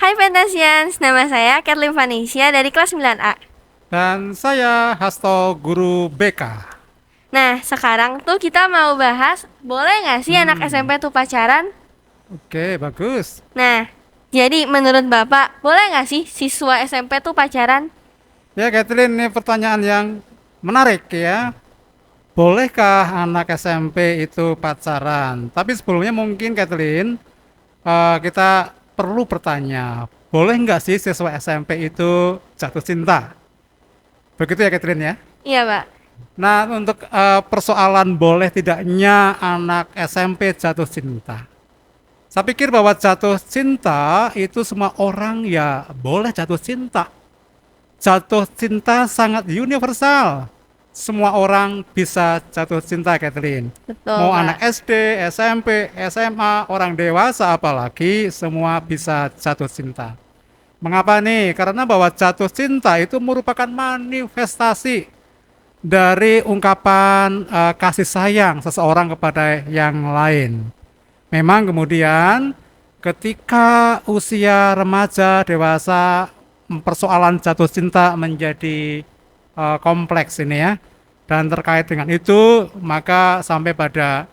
Hai Pentasians, nama saya Kathleen Vanesia dari kelas 9A. Dan saya Hasto Guru BK. Nah, sekarang tuh kita mau bahas, boleh nggak sih anak SMP tuh pacaran? Oke, bagus. Nah, jadi menurut Bapak, boleh nggak sih siswa SMP tuh pacaran? Ya, Catherine, ini pertanyaan yang menarik ya. Bolehkah anak SMP itu pacaran? Tapi sebelumnya mungkin, Catherine, kita perlu bertanya, boleh nggak sih siswa SMP itu jatuh cinta? Begitu ya, Catherine ya? Iya, Pak. Nah, untuk persoalan boleh tidaknya anak SMP jatuh cinta. Saya pikir bahwa jatuh cinta itu semua orang ya boleh jatuh cinta. Jatuh cinta sangat universal. Semua orang bisa jatuh cinta, Catherine. Betul, Mau anak Pak. SD, SMP, SMA, orang dewasa apalagi semua bisa jatuh cinta. Mengapa nih? Karena bahwa jatuh cinta itu merupakan manifestasi dari ungkapan kasih sayang seseorang kepada yang lain. Memang kemudian ketika usia remaja, dewasa, persoalan jatuh cinta menjadi kompleks ini ya. Dan terkait dengan itu, maka sampai pada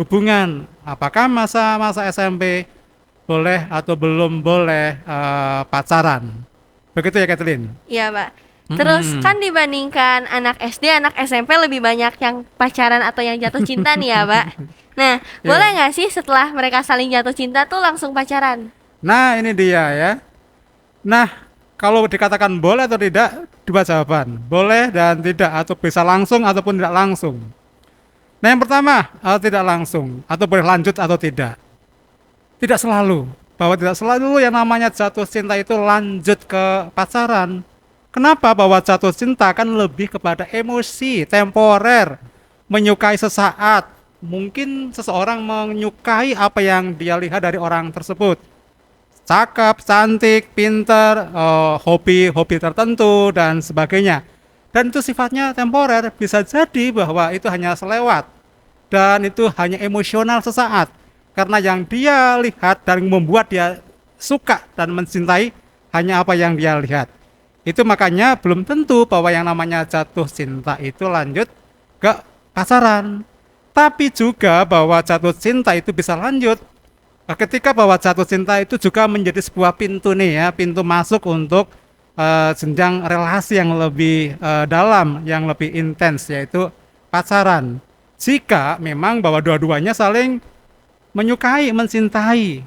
hubungan apakah masa-masa SMP boleh atau belum boleh pacaran. Begitu ya, Kathleen? Iya, Pak. Terus Mm-mm. kan dibandingkan anak SD, anak SMP lebih banyak yang pacaran atau yang jatuh cinta nih ya, Pak. Nah, boleh Ya. nggak sih setelah mereka saling jatuh cinta tuh langsung pacaran? Nah, ini dia ya. Nah, kalau dikatakan boleh atau tidak, dua jawaban. Boleh dan tidak, atau bisa langsung ataupun tidak langsung. Nah, yang pertama, tidak langsung, atau boleh lanjut atau tidak. Tidak selalu. Bahwa tidak selalu yang namanya jatuh cinta itu lanjut ke pacaran. Kenapa? Bahwa jatuh cinta kan lebih kepada emosi, temporer, menyukai sesaat. Mungkin seseorang menyukai apa yang dia lihat dari orang tersebut, cakep, cantik, pinter, hobi-hobi tertentu dan sebagainya. Dan itu sifatnya temporer, bisa jadi bahwa itu hanya selewat dan itu hanya emosional sesaat. Karena yang dia lihat dan membuat dia suka dan mencintai hanya apa yang dia lihat. Itu makanya belum tentu bahwa yang namanya jatuh cinta itu lanjut ke pacaran. Tapi juga bahwa jatuh cinta itu bisa lanjut ketika bahwa jatuh cinta itu juga menjadi sebuah pintu nih ya, pintu masuk untuk jenjang relasi yang lebih dalam, yang lebih intens yaitu pacaran. Jika memang bahwa dua-duanya saling menyukai, mencintai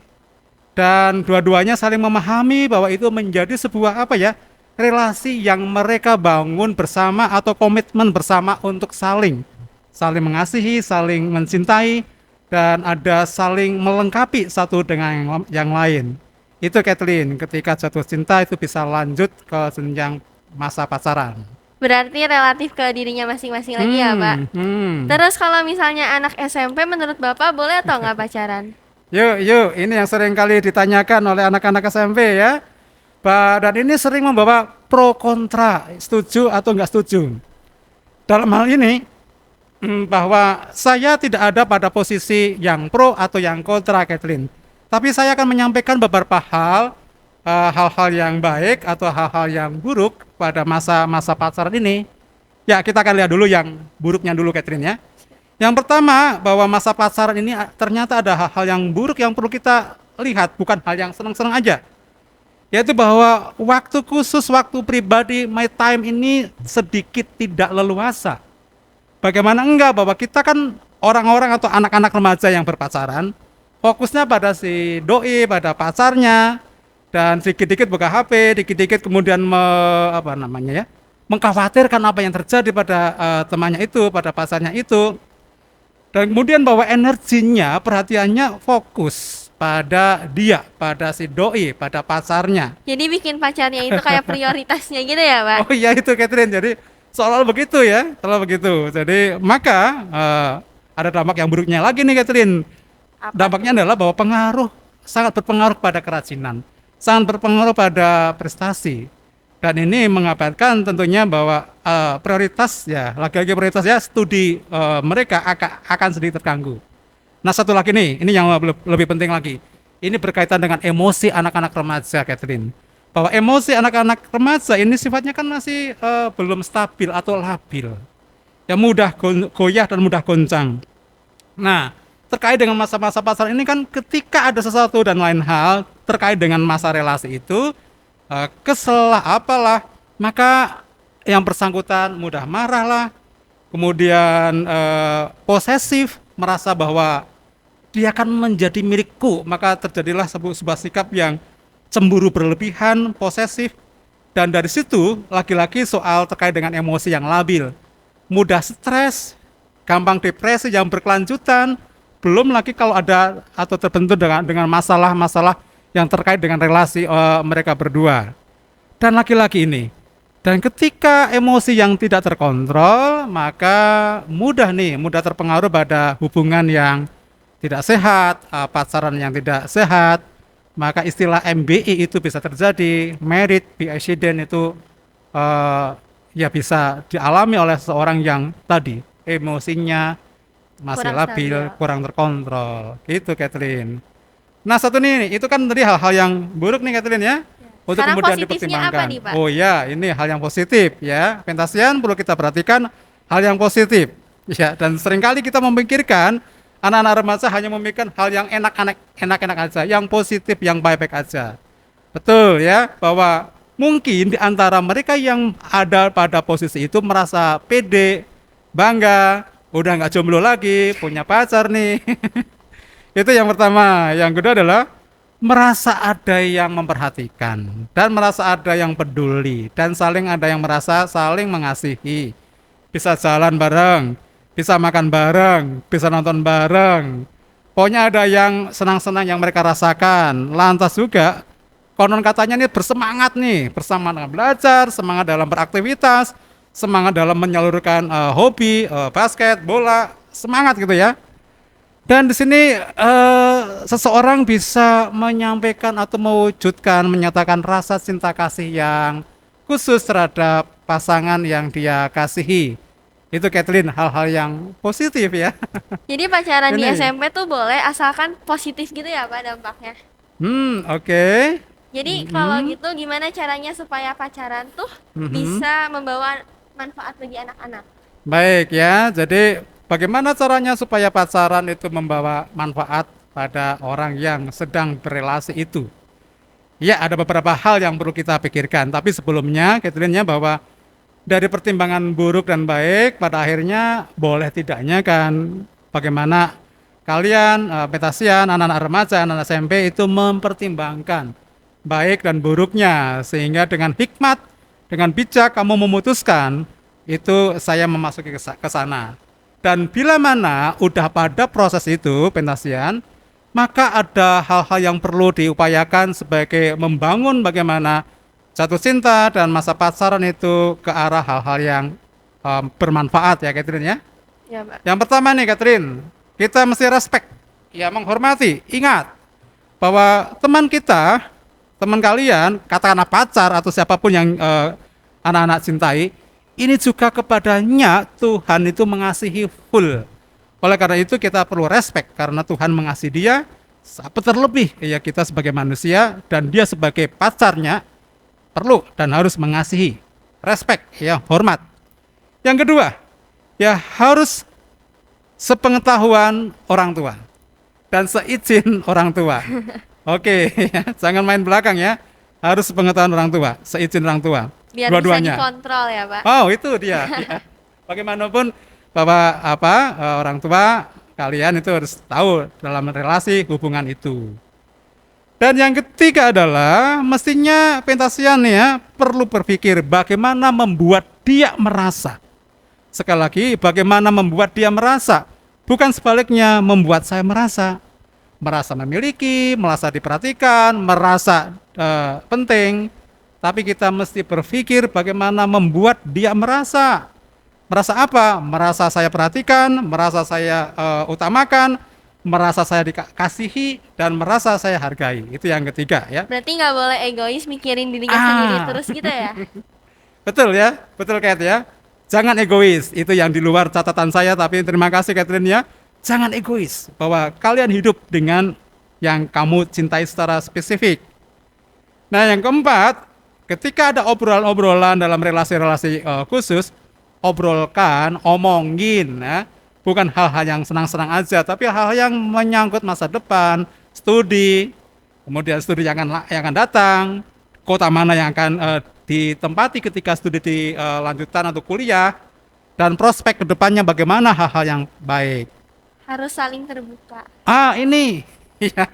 dan dua-duanya saling memahami bahwa itu menjadi sebuah apa ya, relasi yang mereka bangun bersama atau komitmen bersama untuk saling mengasihi, saling mencintai, dan ada saling melengkapi satu dengan yang lain. Itu Kathleen, ketika jatuh cinta itu bisa lanjut ke jenjang masa pacaran. Berarti relatif ke dirinya masing-masing lagi ya, Pak. Hmm. Terus kalau misalnya anak SMP menurut Bapak boleh atau nggak pacaran? Yuk, ini yang sering kali ditanyakan oleh anak-anak SMP ya. Dan ini sering membawa pro kontra, setuju atau nggak setuju. Dalam hal ini, bahwa saya tidak ada pada posisi yang pro atau yang kontra, Kathleen. Tapi saya akan menyampaikan beberapa hal-hal yang baik atau hal-hal yang buruk pada masa-masa pacaran ini. Ya, kita akan lihat dulu yang buruknya dulu, Kathleen ya. Yang pertama, bahwa masa pacaran ini ternyata ada hal-hal yang buruk yang perlu kita lihat, bukan hal yang senang-senang aja. Yaitu bahwa waktu khusus, waktu pribadi, my time ini sedikit tidak leluasa. Bagaimana enggak bahwa kita kan orang-orang atau anak-anak remaja yang berpacaran, fokusnya pada si doi, pada pacarnya, dan dikit-dikit buka HP, dikit-dikit kemudian apa namanya ya, mengkhawatirkan apa yang terjadi pada temannya itu, pada pacarnya itu, dan kemudian bahwa energinya, perhatiannya fokus pada dia, pada si doi, pada pacarnya. Jadi bikin pacarnya itu kayak prioritasnya gitu ya, Pak? Oh iya itu Catherine. Jadi soal begitu ya, soal begitu. Jadi maka ada dampak yang buruknya lagi nih Catherine. Apa Dampaknya tuh? adalah bahwa sangat berpengaruh pada kerajinan, sangat berpengaruh pada prestasi. Dan ini mengabarkan tentunya bahwa prioritas ya, lagi-lagi prioritas ya studi mereka akan sedikit terganggu. Nah satu lagi nih, ini yang lebih penting lagi. Ini berkaitan dengan emosi anak-anak remaja, Catherine. Bahwa emosi anak-anak remaja ini sifatnya kan masih belum stabil atau labil. Ya mudah goyah dan mudah goncang. Nah, terkait dengan masa-masa pacaran ini kan ketika ada sesuatu dan lain hal terkait dengan masa relasi itu, kesel lah, apalah, maka yang bersangkutan mudah marah lah, kemudian posesif, merasa bahwa dia akan menjadi milikku, maka terjadilah sebuah sikap yang cemburu berlebihan, posesif, dan dari situ lagi-lagi soal terkait dengan emosi yang labil, mudah stres, gampang depresi yang berkelanjutan, belum lagi kalau ada atau terbentur dengan masalah-masalah yang terkait dengan relasi mereka berdua. Dan laki-laki ini, dan ketika emosi yang tidak terkontrol, maka mudah terpengaruh pada hubungan yang tidak sehat, pacaran yang tidak sehat, maka istilah MBI itu bisa terjadi, married by accident itu ya bisa dialami oleh seseorang yang tadi emosinya masih Kurang labil, stabil. kurang terkontrol, gitu Catherine. Nah satu nih, itu kan tadi hal-hal yang buruk nih Catherine ya, untuk Sekarang kemudian positifnya apa dipertimbangkan. nih, Pak? Oh ya, ini hal yang positif ya, Pentasian perlu kita perhatikan hal yang positif. Ya, dan seringkali kita memikirkan anak-anak remaja hanya memikirkan hal yang enak-enak aja, yang positif, yang baik-baik aja. Betul ya, bahwa mungkin di antara mereka yang ada pada posisi itu merasa pede, bangga, udah nggak jomblo lagi, punya pacar nih. Itu yang pertama. Yang kedua adalah merasa ada yang memperhatikan dan merasa ada yang peduli dan saling ada yang merasa saling mengasihi. Bisa jalan bareng, bisa makan bareng, bisa nonton bareng. Pokoknya ada yang senang-senang yang mereka rasakan. Lantas juga konon katanya nih bersemangat nih, bersemangat belajar, semangat dalam beraktivitas, semangat dalam menyalurkan hobi, basket, bola, semangat gitu ya. Dan di sini seseorang bisa menyampaikan atau mewujudkan, menyatakan rasa cinta kasih yang khusus terhadap pasangan yang dia kasihi. Itu Kathleen, hal-hal yang positif ya. Jadi pacaran di Ini. SMP tuh boleh asalkan positif gitu ya Pak dampaknya. Oke. Jadi kalau gitu gimana caranya supaya pacaran tuh bisa membawa manfaat bagi anak-anak? Baik ya, jadi bagaimana caranya supaya pacaran itu membawa manfaat pada orang yang sedang berelasi itu? Ya, ada beberapa hal yang perlu kita pikirkan, tapi sebelumnya Kathleen ya, bahwa dari pertimbangan buruk dan baik, pada akhirnya boleh tidaknya kan bagaimana kalian, Pentasian, anak-anak remaja, anak SMP itu mempertimbangkan baik dan buruknya, sehingga dengan hikmat, dengan bijak kamu memutuskan, itu saya memasuki ke sana. Dan bila mana udah pada proses itu, Pentasian, maka ada hal-hal yang perlu diupayakan sebagai membangun bagaimana jatuh cinta dan masa pacaran itu ke arah hal-hal yang bermanfaat ya Catherine ya. Ya Pak. Yang pertama nih Catherine, kita mesti respect, ya menghormati. Ingat bahwa teman kita, teman kalian, katakanlah pacar atau siapapun yang anak-anak cintai, ini juga kepadanya Tuhan itu mengasihi full. Oleh karena itu kita perlu respect karena Tuhan mengasihi dia, terlebih ya kita sebagai manusia dan dia sebagai pacarnya perlu dan harus mengasihi, respect ya, hormat. Yang kedua, ya harus sepengetahuan orang tua dan seizin orang tua. Oke, ya, jangan main belakang ya. Harus sepengetahuan orang tua, seizin orang tua. Biar bisa dikontrol ya Pak. Oh, itu dia. Ya. Bagaimanapun bahwa orang tua kalian itu harus tahu dalam relasi hubungan itu. Dan yang ketiga adalah mestinya Pentasian ya perlu berpikir bagaimana membuat dia merasa. Sekali lagi, bagaimana membuat dia merasa, bukan sebaliknya membuat saya merasa memiliki, merasa diperhatikan, merasa penting. Tapi kita mesti berpikir bagaimana membuat dia merasa. Merasa apa? Merasa saya perhatikan, merasa saya utamakan, merasa saya dikasihi, dan merasa saya hargai. Itu yang ketiga ya. Berarti nggak boleh egois mikirin dirinya sendiri terus gitu ya? Betul ya, betul Kat ya. Jangan egois, itu yang di luar catatan saya, tapi terima kasih Catherine ya. Jangan egois, bahwa kalian hidup dengan yang kamu cintai secara spesifik. Nah, yang keempat, ketika ada obrolan-obrolan dalam relasi-relasi khusus, obrolkan, omongin, ya. Bukan hal-hal yang senang-senang aja, tapi hal-hal yang menyangkut masa depan, studi, kemudian studi yang akan datang, kota mana yang akan ditempati ketika studi di lanjutan atau kuliah, dan prospek kedepannya bagaimana hal-hal yang baik. Harus saling terbuka. Ini, ya,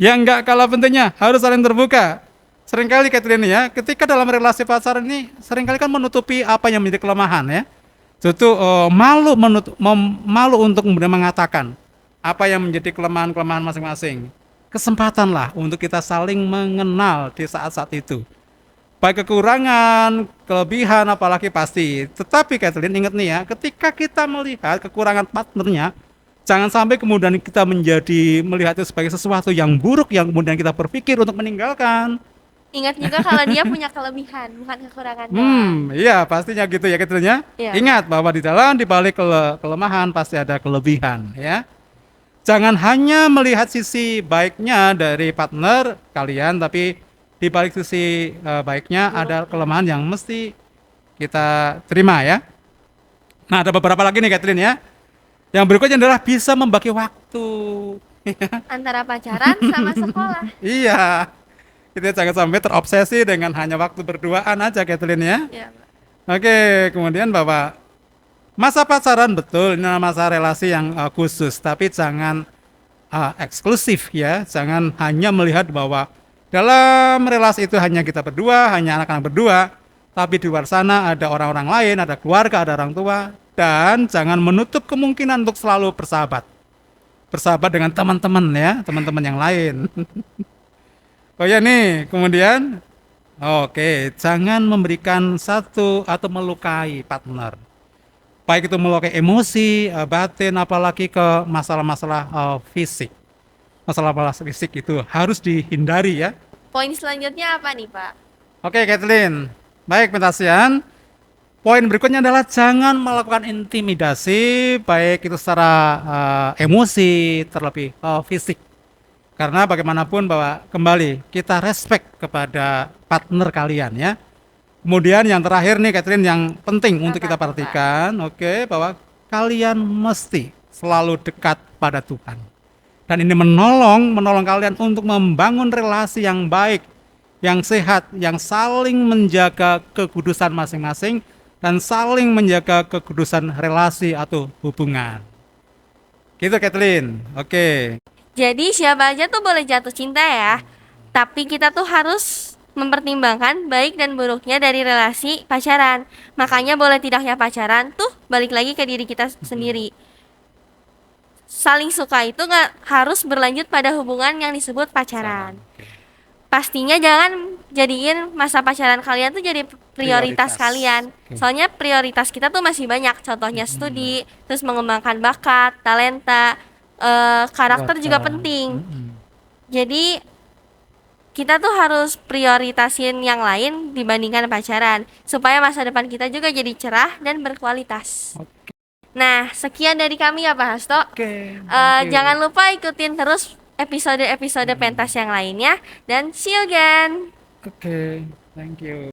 yang nggak kalah pentingnya harus saling terbuka. Seringkali Catherine ya, ketika dalam relasi pacaran ini seringkali kan menutupi apa yang menjadi kelemahan ya. Itu malu untuk kemudian mengatakan apa yang menjadi kelemahan-kelemahan masing-masing. Kesempatanlah untuk kita saling mengenal di saat-saat itu. Baik kekurangan, kelebihan, apalagi pasti. Tetapi Catherine ingat nih ya, ketika kita melihat kekurangan partnernya, jangan sampai kemudian kita melihat itu sebagai sesuatu yang buruk yang kemudian kita berpikir untuk meninggalkan. Ingat juga kalau dia punya kelebihan, bukan kekurangan doang. Iya pastinya gitu ya Catherine. Iya. Ingat bahwa di balik kelemahan pasti ada kelebihan ya. Jangan hanya melihat sisi baiknya dari partner kalian, tapi di balik sisi baiknya ada kelemahan yang mesti kita terima ya. Nah, ada beberapa lagi nih Catherine ya. Yang berikutnya adalah bisa membagi waktu. Antara pacaran sama sekolah. Iya. Kita jangan sampai terobsesi dengan hanya waktu berduaan aja Catherine ya. Iya, Pak. Oke, kemudian Bapak, masa pacaran betul ini masa relasi yang khusus, tapi jangan eksklusif ya. Jangan hanya melihat bahwa dalam relasi itu hanya kita berdua, hanya anak-anak berdua, tapi di luar sana ada orang-orang lain, ada keluarga, ada orang tua, dan jangan menutup kemungkinan untuk selalu bersahabat. Bersahabat dengan teman-teman ya, teman-teman yang lain. Oh ya nih, kemudian oke, jangan memberikan satu atau melukai partner. Baik itu melukai emosi, batin, apalagi ke masalah-masalah fisik. Masalah-masalah fisik itu harus dihindari ya. Poin selanjutnya apa nih, Pak? Oke, Kathleen. Baik, Pentasian. Poin berikutnya adalah jangan melakukan intimidasi, baik itu secara emosi, terlebih fisik. Karena bagaimanapun bahwa kembali kita respect kepada partner kalian ya. Kemudian yang terakhir nih Catherine yang penting untuk kita perhatikan, oke, bahwa kalian mesti selalu dekat pada Tuhan. Dan ini menolong kalian untuk membangun relasi yang baik, yang sehat, yang saling menjaga kekudusan masing-masing dan saling menjaga kekudusan relasi atau hubungan. Gitu Catherine. Oke. Jadi siapa aja tuh boleh jatuh cinta ya. Tapi kita tuh harus mempertimbangkan baik dan buruknya dari relasi pacaran. Makanya boleh tidaknya pacaran tuh balik lagi ke diri kita sendiri. Saling suka itu gak harus berlanjut pada hubungan yang disebut pacaran. Pastinya jangan jadiin masa pacaran kalian tuh jadi prioritas kalian. Soalnya prioritas kita tuh masih banyak. Contohnya studi, terus mengembangkan bakat, talenta, karakter juga penting. Jadi kita tuh harus prioritasin yang lain dibandingkan pacaran supaya masa depan kita juga jadi cerah dan berkualitas. Nah, sekian dari kami ya Pak Hasto. Jangan lupa ikutin terus episode-episode pentas yang lainnya dan see you again. Oke, thank you.